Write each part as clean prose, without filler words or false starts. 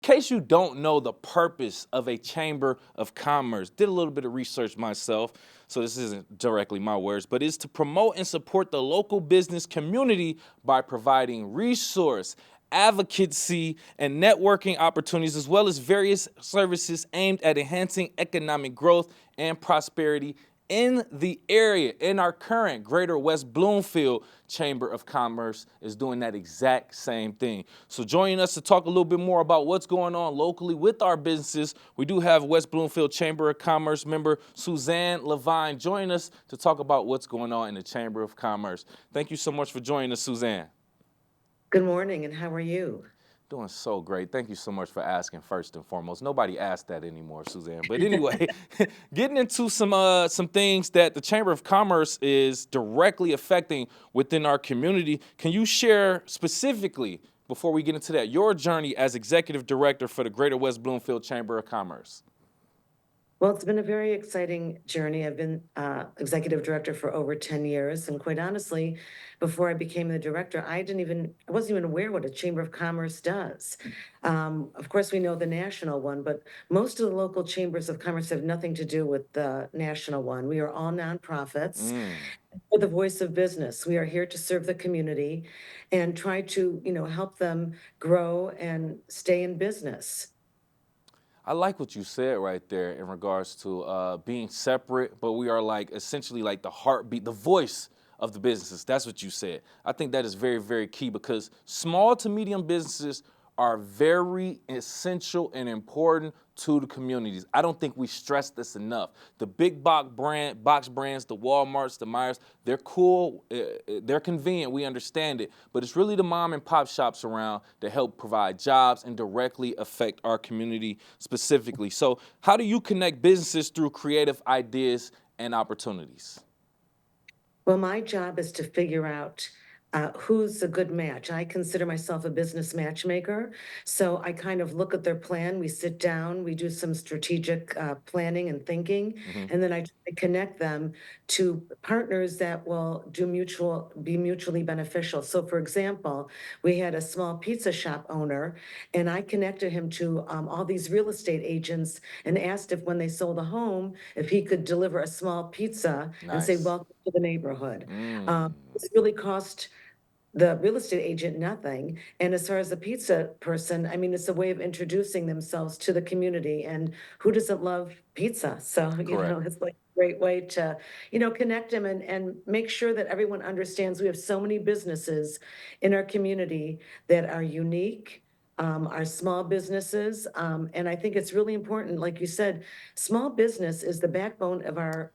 case you don't know the purpose of a chamber of commerce, did a little bit of research myself, so this isn't directly my words, but it's to promote and support the local business community by providing resource, advocacy, and networking opportunities, as well as various services aimed at enhancing economic growth and prosperity in the area. In our current Greater West Bloomfield Chamber of Commerce is doing that exact same thing. So joining us to talk a little bit more about what's going on locally with our businesses, we do have West Bloomfield Chamber of Commerce member Suzanne Levine joining us to talk about what's going on in the Chamber of Commerce. Thank you so much for joining us, Suzanne. Good morning, and how are you? Doing so great. Thank you so much for asking first and foremost. Nobody asked that anymore, Suzanne. But anyway, getting into some things that the Chamber of Commerce is directly affecting within our community. Can you share specifically, before we get into that, your journey as executive director for the Greater West Bloomfield Chamber of Commerce? Well, it's been a very exciting journey. I've been executive director for over 10 years. And quite honestly, before I became the director, I wasn't even aware what a Chamber of Commerce does. Of course, we know the national one, but most of the local chambers of commerce have nothing to do with the national one. We are all nonprofits. We're the voice of business. We are here to serve the community and try to, help them grow and stay in business. I like what you said right there in regards to being separate, but we are like essentially like the heartbeat, the voice of the businesses. That's what you said. I think that is very, very key because small to medium businesses are very essential and important to the communities. I don't think we stress this enough. The big box brands, the Walmarts, the Myers, they're cool, they're convenient, we understand it, but it's really the mom and pop shops around that help provide jobs and directly affect our community specifically. So how do you connect businesses through creative ideas and opportunities? Well, my job is to figure out who's a good match. I consider myself a business matchmaker. So I kind of look at their plan. We sit down, we do some strategic planning and thinking, Mhm. and then I try to connect them to partners that will be mutually beneficial. So, for example, we had a small pizza shop owner, and I connected him to all these real estate agents and asked if when they sold a home, if he could deliver a small pizza and say, Nice. "Welcome to the neighborhood." Mm. This really cost the real estate agent nothing. And as far as the pizza person, I mean, it's a way of introducing themselves to the community. And who doesn't love pizza? So, Correct. it's like a great way to, connect them and make sure that everyone understands we have so many businesses in our community that are unique. Our small businesses. And I think it's really important, like you said, small business is the backbone of our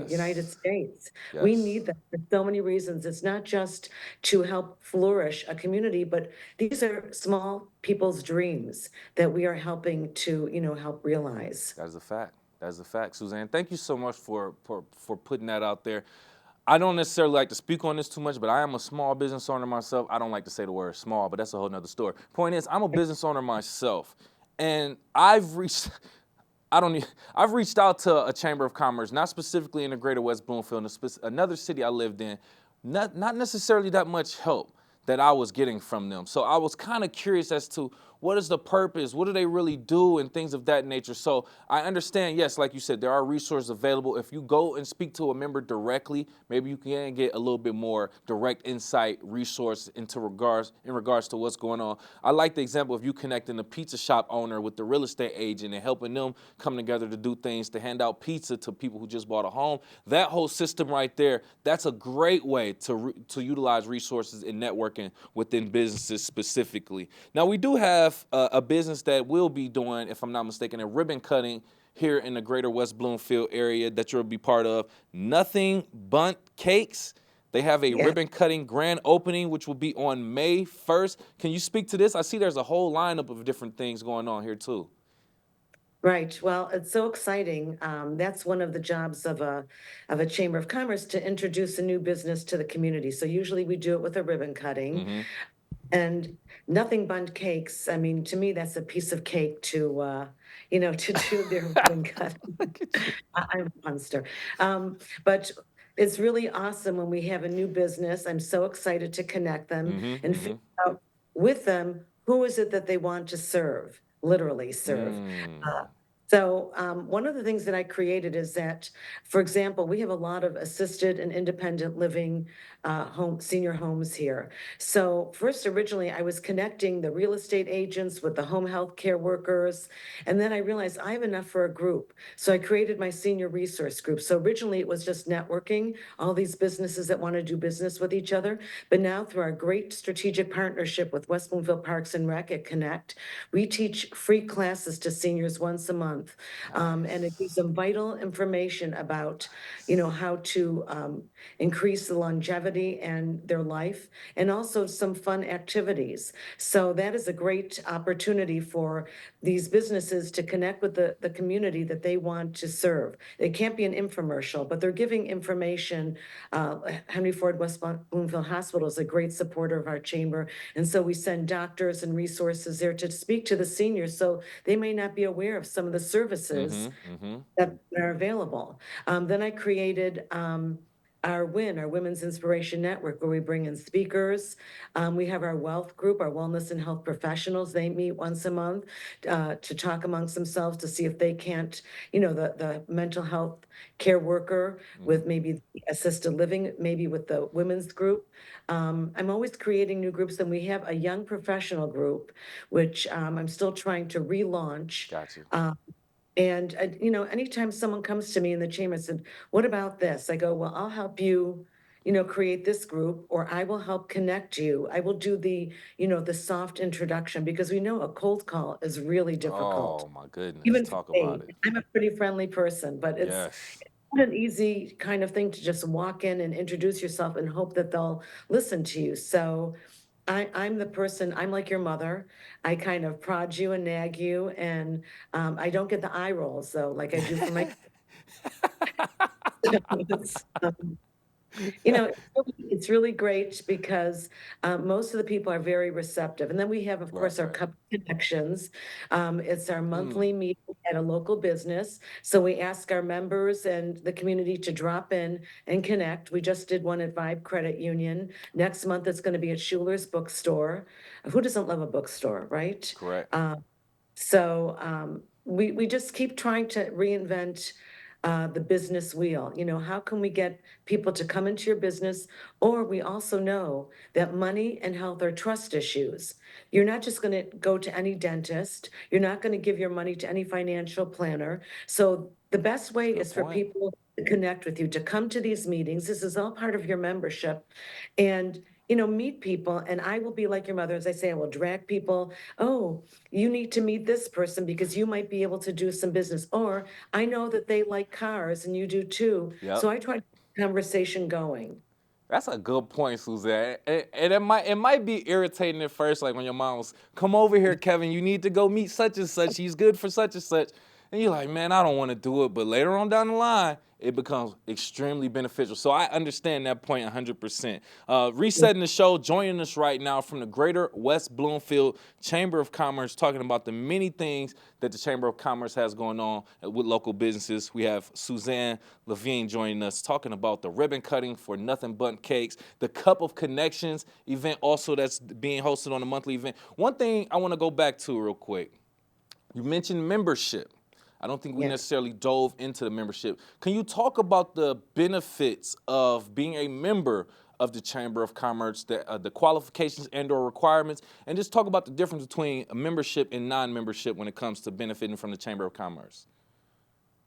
United Yes. States. We need Yes. that for so many reasons. It's not just to help flourish a community, but these are small people's dreams that we are helping to, help realize. That is a fact. That is a fact, Suzanne. Thank you so much for putting that out there. I don't necessarily like to speak on this too much, but I am a small business owner myself. I don't like to say the word small, but that's a whole nother story. Point is, I'm a business owner myself, and I don't. I've reached out to a chamber of commerce, not specifically in the Greater West Bloomfield, another city I lived in. Not necessarily that much help that I was getting from them. So I was kind of curious as to what is the purpose, what do they really do, and things of that nature. So I understand, yes, like you said, there are resources available. If you go and speak to a member directly, maybe you can get a little bit more direct insight, resource in regards to what's going on. I like the example of you connecting the pizza shop owner with the real estate agent and helping them come together to do things to hand out pizza to people who just bought a home. That whole system right there, that's a great way to utilize resources and networking within businesses specifically. Now we do have a business that will be doing, if I'm not mistaken, a ribbon cutting here in the Greater West Bloomfield area that you'll be part of. Nothing Bunt Cakes. They have a Yeah. ribbon cutting grand opening, which will be on May 1st. Can you speak to this? I see there's a whole lineup of different things going on here too. Right. Well, it's so exciting. That's one of the jobs of a chamber of commerce to introduce a new business to the community. So usually we do it with a ribbon cutting. Mm-hmm. And nothing but cakes. I mean, to me, that's a piece of cake to, to do their ribbon cut. Look at you. I'm a punster. But it's really awesome when we have a new business. I'm so excited to connect them Mm-hmm. and Mm-hmm. figure out with them who is it that they want to serve. literally serve. Uh, Mm. One of the things that I created is that, for example, we have a lot of assisted and independent living senior homes here. So first, originally, I was connecting the real estate agents with the home health care workers, and then I realized I have enough for a group. So I created my senior resource group. So originally, it was just networking, all these businesses that want to do business with each other. But now, through our great strategic partnership with West Bloomfield Parks and Rec at Connect, we teach free classes to seniors once a month. And it gives Nice. them vital information about, Nice. how to increase the longevity and their life, and also some fun activities. So that is a great opportunity for these businesses to connect with the community that they want to serve. It can't be an infomercial, but they're giving information. Henry Ford West Bloomfield Hospital is a great supporter of our chamber. And so we send doctors and resources there to speak to the seniors, so they may not be aware of some of the services Mm-hmm. Mm-hmm. that are available. Then I created our WIN, our Women's Inspiration Network, where we bring in speakers. We have our wealth group, our wellness and health professionals. They meet once a month to talk amongst themselves to see if they can't, the mental health care worker Mm-hmm. with maybe assisted living, maybe with the women's group. I'm always creating new groups, and we have a young professional group, which I'm still trying to relaunch. Got you. And, anytime someone comes to me in the chamber and said, what about this? I go, well, I'll help you, create this group, or I will help connect you. I will do the soft introduction, because we know a cold call is really difficult. Oh my goodness. Even for Talk about me, it. I'm a pretty friendly person, but it's Yes. not an easy kind of thing to just walk in and introduce yourself and hope that they'll listen to you. So I'm the person, I'm like your mother. I kind of prod you and nag you, and I don't get the eye rolls though, like I do for my kids. It's really great because most of the people are very receptive. And then we have, of Right, course, our right. cup connections. It's our Mm. monthly meeting at a local business. So we ask our members and the community to drop in and connect. We just did one at Vibe Credit Union. Next month, it's going to be at Schuler's Bookstore. Who doesn't love a bookstore, right? Correct. We just keep trying to reinvent the business wheel. How can we get people to come into your business? Or we also know that money and health are trust issues. You're not just going to go to any dentist. You're not going to give your money to any financial planner. So the best That's a way good is for point. people to connect with you, to come to these meetings. This is all part of your membership. And meet people. And I will be like your mother, as I say, I will drag people. Oh, you need to meet this person because you might be able to do some business. Or I know that they like cars and you do too. Yep. So I try to keep the conversation going. That's a good point, Suzanne. And it might be irritating at first, like when your mom was, "Come over here, Kevin. You need to go meet such and such. He's good for such and such." And you're like, "Man, I don't want to do it." But later on down the line, it becomes extremely beneficial. So I understand that point 100%. Resetting the show, joining us right now from the Greater West Bloomfield Chamber of Commerce, talking about the many things that the Chamber of Commerce has going on with local businesses. We have Suzanne Levine joining us, talking about the ribbon cutting for Nothing But Cakes, the Cup of Connections event also that's being hosted on a monthly event. One thing I want to go back to real quick. You mentioned membership. I don't think we Yeah. necessarily dove into the membership. Can you talk about the benefits of being a member of the Chamber of Commerce, the qualifications and/or requirements, and just talk about the difference between a membership and non-membership when it comes to benefiting from the Chamber of Commerce?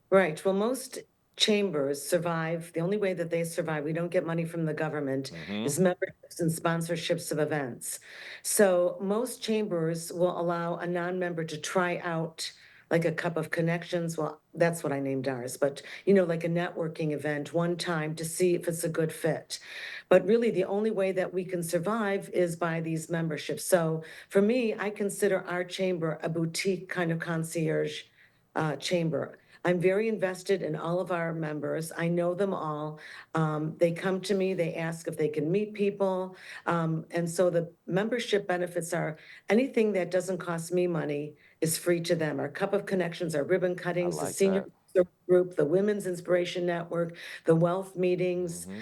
Right. Well, most chambers survive. The only way that they survive, we don't get money from the government, Mm-hmm. is memberships and sponsorships of events. So most chambers will allow a non-member to try out like a cup of connections. Well, that's what I named ours, but like a networking event one time to see if it's a good fit. But really, the only way that we can survive is by these memberships. So for me, I consider our chamber a boutique kind of concierge chamber. I'm very invested in all of our members. I know them all. They come to me, they ask if they can meet people. And so the membership benefits are anything that doesn't cost me money is free to them. Our Cup of Connections, our ribbon I cuttings, the like senior that. group, the Women's Inspiration Network, the wealth meetings. Mm-hmm.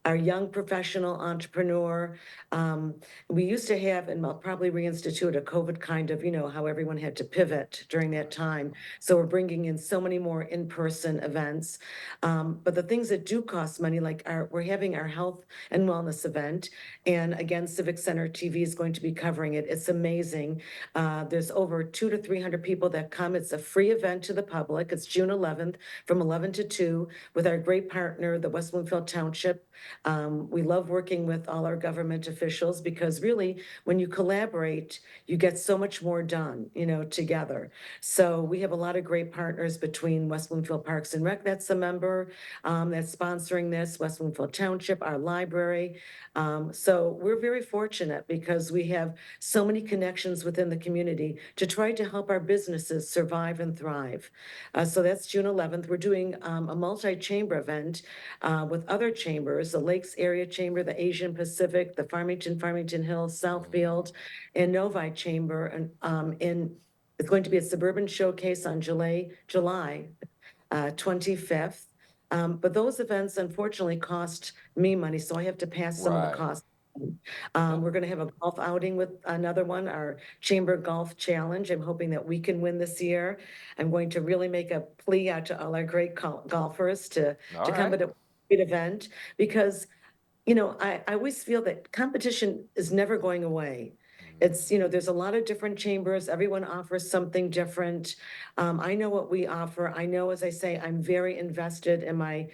our young professional entrepreneur. Um, we used to have, and I'll probably reinstitute a COVID kind of, how everyone had to pivot during that time. So we're bringing in so many more in-person events. But the things that do cost money, like we're having our health and wellness event. And again, Civic Center TV is going to be covering it. It's amazing. There's over 200 to 300 people that come. It's a free event to the public. It's June 11th from 11 to 2 with our great partner, the West Bloomfield Township. We love working with all our government officials because really, when you collaborate, you get so much more done, together. So we have a lot of great partners between West Bloomfield Parks and Rec, that's a member that's sponsoring this, West Bloomfield Township, our library. So we're very fortunate because we have so many connections within the community to try to help our businesses survive and thrive. So that's June 11th. We're doing a multi-chamber event with other chambers, the Lakes Area Chamber, the Asian Pacific, the Farmington Hills, Southfield, and Novi Chamber. And it's going to be a suburban showcase on July 25th. But those events unfortunately cost me money, so I have to pass some of the Right. costs. Yeah. We're going to have a golf outing with another one, our Chamber Golf Challenge. I'm hoping that we can win this year. I'm going to really make a plea out to all our great golfers All to come right. to a great event because I always feel that competition is never going away. It's, there's a lot of different chambers. Everyone offers something different. I know what we offer. I know, as I say, I'm very invested in my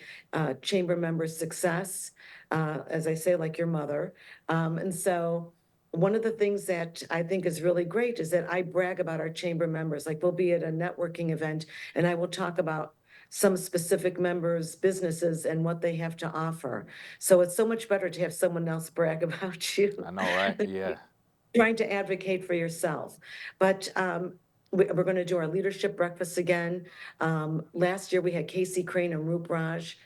chamber members' success, as I say, like your mother. And so one of the things that I think is really great is that I brag about our chamber members. Like we'll be at a networking event and I will talk about some specific members' businesses and what they have to offer. So it's so much better to have someone else brag about you I know, right? than Yeah. trying to advocate for yourself. But we're going to do our leadership breakfast again. Last year we had Casey Crane and Roop Raj.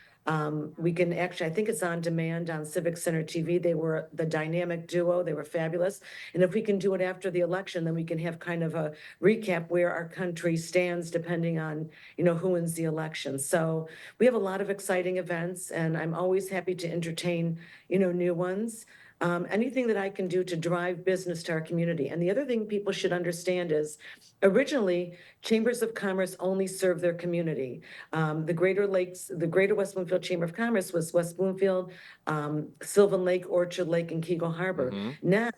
We can actually, I think it's on demand on Civic Center TV. They were the dynamic duo. They were fabulous. And if we can do it after the election, then we can have kind of a recap where our country stands depending on, who wins the election. So we have a lot of exciting events and I'm always happy to entertain, new ones. Anything that I can do to drive business to our community. And the other thing people should understand is originally chambers of commerce only serve their community. The Greater West Bloomfield Chamber of Commerce was West Bloomfield, Sylvan Lake, Orchard Lake, and Kego Harbor. Mm-hmm. Now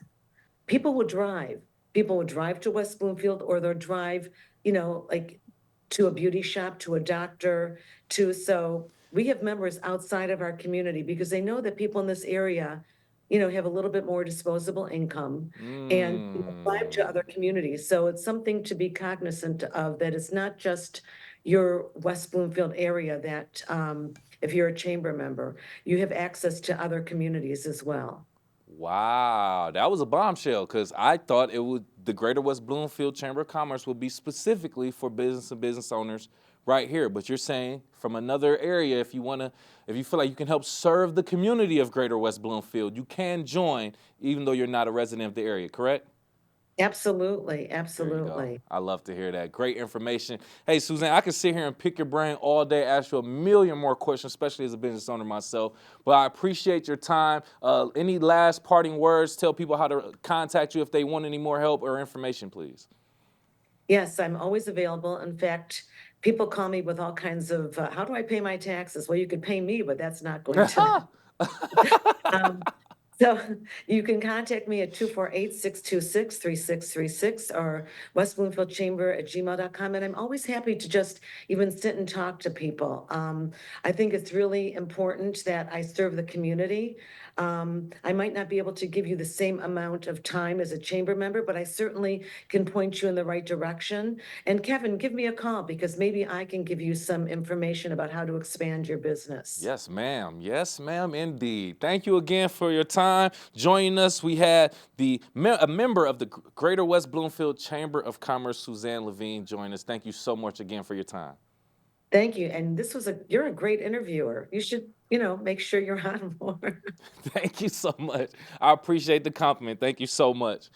people will drive. People will drive to West Bloomfield or they'll drive, like to a beauty shop, to a doctor, so we have members outside of our community because they know that people in this area, have a little bit more disposable income and drive to Mm. other communities. So it's something to be cognizant of that it's not just your West Bloomfield area that if you're a chamber member, you have access to other communities as well. Wow, that was a bombshell because I thought the Greater West Bloomfield Chamber of Commerce would be specifically for business and business owners right here. But you're saying from another area, if you feel like you can help serve the community of Greater West Bloomfield, you can join even though you're not a resident of the area, correct? Absolutely, There you go. absolutely. I love to hear that. Great information. Hey, Suzanne, I could sit here and pick your brain all day, ask you a million more questions, especially as a business owner myself. But I appreciate your time. Any last parting words? Tell people how to contact you if they want any more help or information, please. Yes, I'm always available. In fact, people call me with all kinds of, how do I pay my taxes? Well, you could pay me, but that's not going to. Um, So you can contact me at 248-626-3636 or westbloomfieldchamber@gmail.com. And I'm always happy to just even sit and talk to people. I think it's really important that I serve the community. I might not be able to give you the same amount of time as a chamber member, but I certainly can point you in the right direction. And Kevin, give me a call because maybe I can give you some information about how to expand your business. Yes, ma'am. Yes, ma'am, indeed. Thank you again for your time. Joining us, we had a member of the Greater West Bloomfield Chamber of Commerce, Suzanne Levine, join us. Thank you so much again for your time. Thank you. And you're a great interviewer. You should, make sure you're on more. Thank you so much. I appreciate the compliment. Thank you so much.